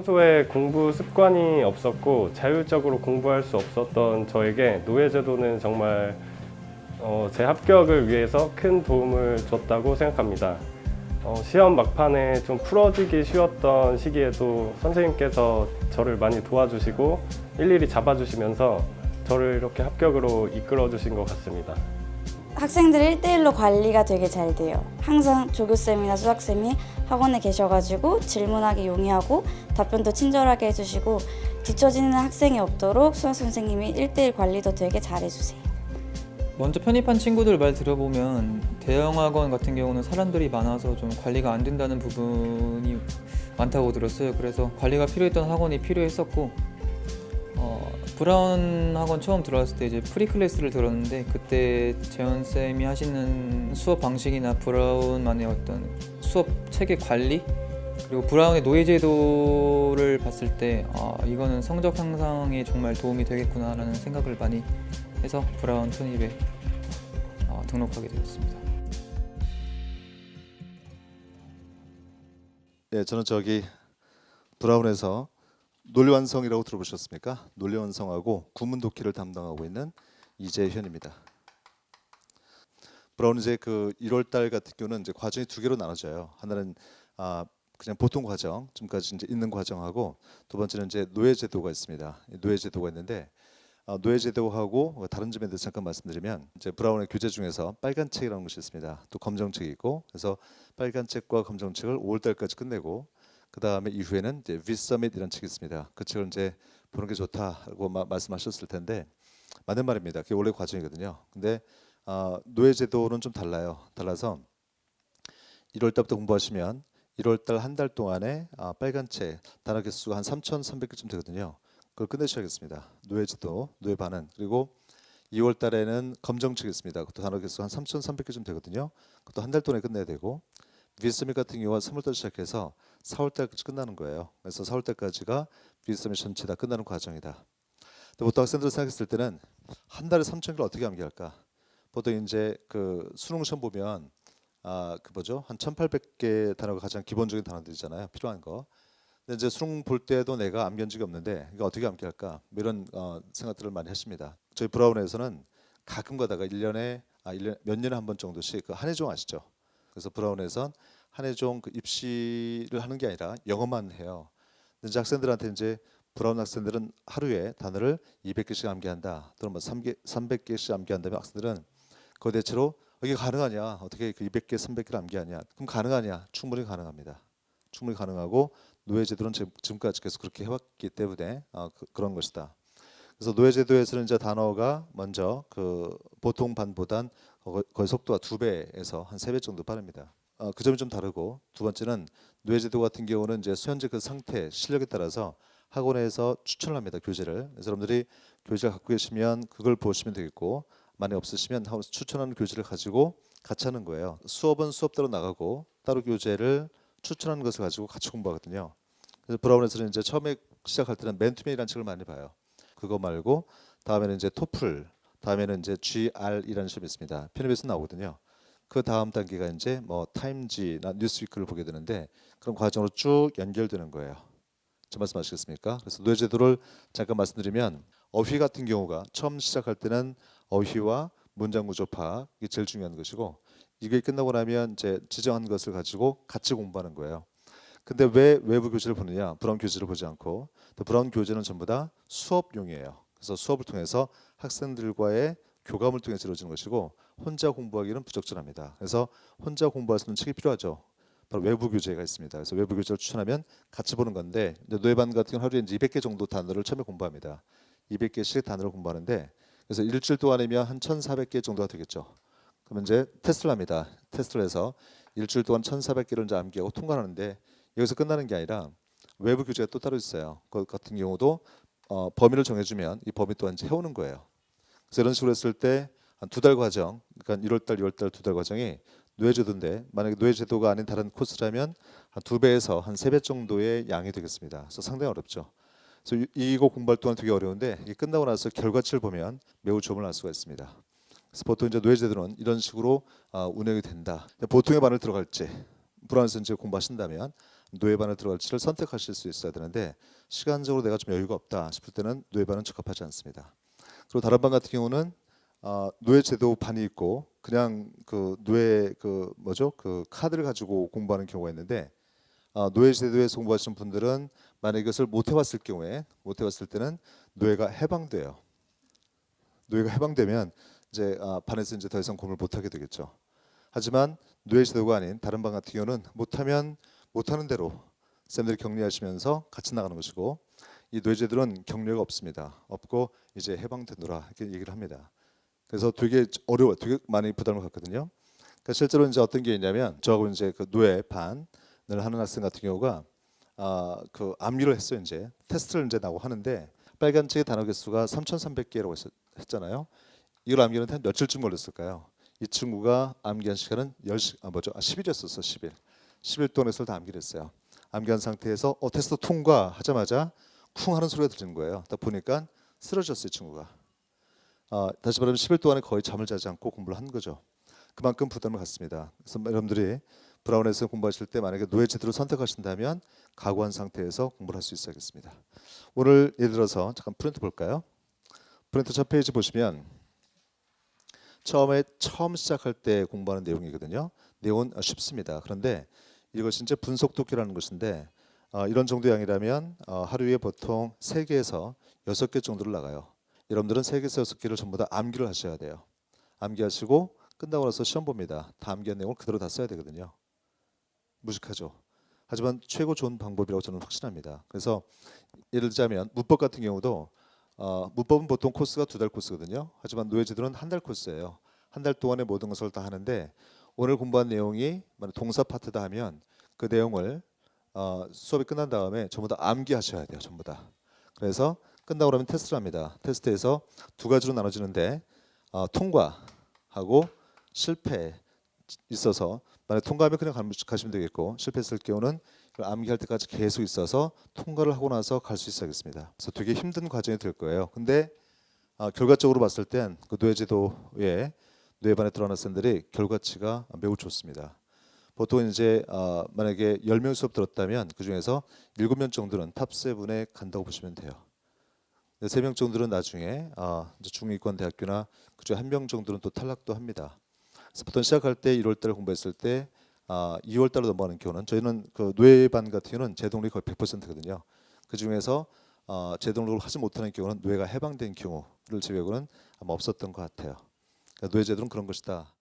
평소에 공부 습관이 없었고 자율적으로 공부할 수 없었던 저에게 노예제도는 정말 제 합격을 위해서 큰 도움을 줬다고 생각합니다. 시험 막판에 좀 풀어지기 쉬웠던 시기에도 선생님께서 저를 많이 도와주시고 일일이 잡아주시면서 저를 이렇게 합격으로 이끌어 주신 것 같습니다. 학생들 1대1로 관리가 되게 잘 돼요. 항상 조교쌤이나 수학쌤이 학원에 계셔가지고 질문하기 용이하고 답변도 친절하게 해주시고 뒤처지는 학생이 없도록 수학 선생님이 1대1 관리도 되게 잘해주세요. 먼저 편입한 친구들 말 들어보면 대형학원 같은 경우는 사람들이 많아서 좀 관리가 안 된다는 부분이 많다고 들었어요. 그래서 관리가 필요했던 학원이 필요했었고 브라운 학원 처음 들어왔을 때 이제 프리클래스를 들었는데 그때 재현 쌤이 하시는 수업 방식이나 브라운만의 어떤 수업 체계 관리 그리고 브라운의 노예 제도를 봤을 때 이거는 성적 향상에 정말 도움이 되겠구나라는 생각을 많이 해서 브라운 편입에 등록하게 되었습니다. 네, 저는 저기 브라운에서 논리완성이라고 들어보셨습니까? 논리완성하고 구문독해를 담당하고 있는 이재현입니다. 브라운 이제 그 1월달 같은 경우는 이제 과정이 두 개로 나눠져요. 하나는 그냥 보통 과정, 지금까지 이제 있는 과정하고 두 번째는 이제 노예제도가 있습니다. 노예제도가 있는데 노예제도하고 다른 점에 대해서 잠깐 말씀드리면 이제 브라운의 교재 중에서 빨간 책이라는 것이 있습니다. 또 검정 책이 있고 그래서 빨간 책과 검정 책을 5월달까지 끝내고 그 다음에 이후에는 이제 위서밋이라는 책이 있습니다. 그 책을 이제 보는 게 좋다고 말씀하셨을 텐데 맞는 말입니다. 그게 원래 과정이거든요. 근데 노예제도는 좀 달라요. 달라서 1월달부터 공부하시면 1월달 한 달 동안에 빨간 책 단어 개수가 한 3,300개쯤 되거든요. 그걸 끝내셔야겠습니다. 노예제도, 노예반은. 그리고 2월 달에는 검정책이 있습니다. 그것도 단어 개수가 한 3,300개쯤 되거든요. 그것도 한 달 동안에 끝내야 되고 위서밋 같은 경우는 3월달 시작해서 4월달까지 끝나는 거예요. 그래서 4월달까지가 위서밋 전체 다 끝나는 과정이다. 근데 보통 학생들 생각했을 때는 한 달에 3,000개를 어떻게 암기할까? 보통 이제 그 수능 시험 보면 그 뭐죠? 한 1,800개 단어가 가장 기본적인 단어들이잖아요. 필요한 거. 근데 이제 수능 볼 때도 내가 암기한 적이 없는데 이거 어떻게 암기할까? 이런 생각들을 많이 하십니다. 저희 브라운에서는 가끔 가다가 1년에 몇 년에 한 번 정도씩 그 한해종 아시죠? 그래서 브라운에선 한해종 그 입시를 하는 게 아니라 영어만 해요. 근데 이제 학생들한테 이제 브라운 학생들은 하루에 단어를 200개씩 암기한다. 또는 뭐 300개씩 암기한다면 학생들은 그 대체로 이게 가능하냐? 어떻게 그 200개, 300개를 암기하냐? 그럼 가능하냐? 충분히 가능합니다. 충분히 가능하고 노예제도는 지금까지 계속 그렇게 해왔기 때문에 그런 것이다. 그래서 노예제도에서는 이제 단어가 먼저 그 보통 반보단 거의 속도가 2배에서 한 3배 정도 빠릅니다. 그 점이 좀 다르고 두 번째는 노예제도 같은 경우는 이제 수현재 그 상태, 실력에 따라서 학원에서 추천을 합니다. 교재를. 그래서 여러분들이 교재를 갖고 계시면 그걸 보시면 되겠고 만약 없으시면 추천하는 교재를 가지고 같이 하는 거예요. 수업은 수업대로 나가고 따로 교재를 추천하는 것을 가지고 같이 공부하거든요. 그래서 브라운에서는 이제 처음에 시작할 때는 맨투맨이라는 책을 많이 봐요. 그거 말고 다음에는 이제 토플, 다음에는 이제 GR이라는 시험이 있습니다. 편입에서 나오거든요. 그 다음 단계가 이제 뭐 타임지나 뉴스위크를 보게 되는데 그런 과정으로 쭉 연결되는 거예요. 제 말씀 아시겠습니까? 그래서 노예제도를 잠깐 말씀드리면 어휘 같은 경우가 처음 시작할 때는 어휘와 문장 구조 파악이 제일 중요한 것이고 이게 끝나고 나면 이제 지정한 것을 가지고 같이 공부하는 거예요. 근데 왜 외부 교재를 보느냐? 브라운 교재를 보지 않고 또 브라운 교재는 전부 다 수업용이에요. 그래서 수업을 통해서 학생들과의 교감을 통해서 이루어지는 것이고 혼자 공부하기는 부적절합니다. 그래서 혼자 공부할 수 있는 책이 필요하죠. 바로 외부 교재가 있습니다. 그래서 외부 교재를 추천하면 같이 보는 건데 노예반 같은 경우는 하루에 이제 200개 정도 단어를 처음에 공부합니다. 200개씩 단어를 공부하는데 그래서 일주일 동안이면 한 1,400개 정도가 되겠죠. 그러면 이제 테스트를 합니다. 테스트를 해서 일주일 동안 1,400개를 이제 암기하고 통과하는데 여기서 끝나는 게 아니라 외부 교재가 또 따로 있어요. 그 같은 경우도 범위를 정해주면 이 범위 또한 이제 해오는 거예요. 그래서 이런 식으로 했을 때 한 2달 과정, 그러니까 1월달, 2월달 2달 과정이 노예제도인데 만약에 노예제도가 아닌 다른 코스라면 한 2배에서 한 3배 정도의 양이 되겠습니다. 그래서 상당히 어렵죠. 그래서 이거 공부할 동안 되게 어려운데 이게 끝나고 나서 결과치를 보면 매우 좋음을 알 수가 있습니다. 그래서 보통 이제 노예제도는 이런 식으로 운영이 된다. 보통의 반을 들어갈지 브라운에서 이제 공부하신다면 노예반을 들어갈지를 선택하실 수 있어야 되는데 시간적으로 내가 좀 여유가 없다 싶을 때는 노예반은 적합하지 않습니다. 그리고 다른 반 같은 경우는 노예제도 반이 있고 그냥 그 노예 그 뭐죠 그 카드를 가지고 공부하는 경우가 있는데 노예제도에서 공부하시는 분들은 만약 이것을 못 해봤을 경우에 못 해봤을 때는 노예가 해방돼요. 노예가 해방되면 이제 반에서 이제 더 이상 공부를 못 하게 되겠죠. 하지만 노예제도가 아닌 다른 반 같은 경우는 못하면 못하는 대로 쌤들이 격려하시면서 같이 나가는 것이고 이 노예제도는 격려가 없습니다. 없고 이제 해방되노라 이렇게 얘기를 합니다. 그래서 되게 어려워, 되게 많이 부담을 갖거든요. 그러니까 실제로 이제 어떤 게 있냐면 저하고 이제 그 노예 반을 하는 학생 같은 경우가 그 암기를 했어요. 이제 테스트를 이제 나고 하는데 빨간 책의 단어 개수가 3,300개라고 했잖아요. 이걸 암기하는데 한 며칠쯤 걸렸을까요? 이 친구가 암기한 시간은 10일이었었어. 10일. 10일 동안 해서 다 암기를 했어요. 암기한 상태에서 테스트 통과하자마자 쿵 하는 소리가 들리는 거예요. 딱 보니까 쓰러졌어요. 이 친구가. 다시 말하면 10일 동안에 거의 잠을 자지 않고 공부를 한 거죠. 그만큼 부담을 갖습니다. 그래서 여러분들이 브라운에서 공부하실 때 만약에 노예 제도를 선택하신다면 각오한 상태에서 공부를 할 수 있어야겠습니다. 오늘 예를 들어서 잠깐 프린트 볼까요? 프린트 첫 페이지 보시면 처음 시작할 때 공부하는 내용이거든요. 내용은 쉽습니다. 그런데 이것이 이제 분석 독해라는 것인데 이런 정도 양이라면 하루에 보통 3개에서 6개 정도를 나가요. 여러분들은 3개에서 6개를 전부 다 암기를 하셔야 돼요. 암기하시고 끝나고 나서 시험 봅니다. 다 암기한 내용을 그대로 다 써야 되거든요. 무식하죠. 하지만 최고 좋은 방법이라고 저는 확신합니다. 그래서 예를 들자면 문법 같은 경우도 문법은 보통 코스가 2달 코스거든요. 하지만 노예제도는 1달 코스예요. 1달 동안에 모든 것을 다 하는데 오늘 공부한 내용이 동사 파트다 하면 그 내용을 수업이 끝난 다음에 전부 다 암기하셔야 돼요. 전부 다. 그래서 끝나고 나면 테스트를 합니다. 테스트에서 2가지로 나눠지는데 통과하고 실패 있어서 만약 통과하면 그냥 가시면 되겠고 실패했을 경우는 암기할 때까지 계속 있어서 통과를 하고 나서 갈 수 있어야겠습니다. 그래서 되게 힘든 과정이 될 거예요. 근데 결과적으로 봤을 땐 그 노예제도에 노예반에 들어간 학생들이 결과치가 매우 좋습니다. 보통 이제 만약에 10명 수업 들었다면 그 중에서 7명 정도는 탑 7에 간다고 보시면 돼요. 3명 정도는 나중에 중위권 대학교나 그중 1명 정도는 또 탈락도 합니다. 그래서 보통 시작할 때 1월달 공부했을 때 2월달로 넘어가는 경우는 저희는 그 노예반 같은 경우는 제동력이 거의 100%거든요. 그 중에서 제동력을 하지 못하는 경우는 노예가 해방된 경우를 제외하고는 아마 없었던 것 같아요. 그러니까 노예제도는 그런 것이다.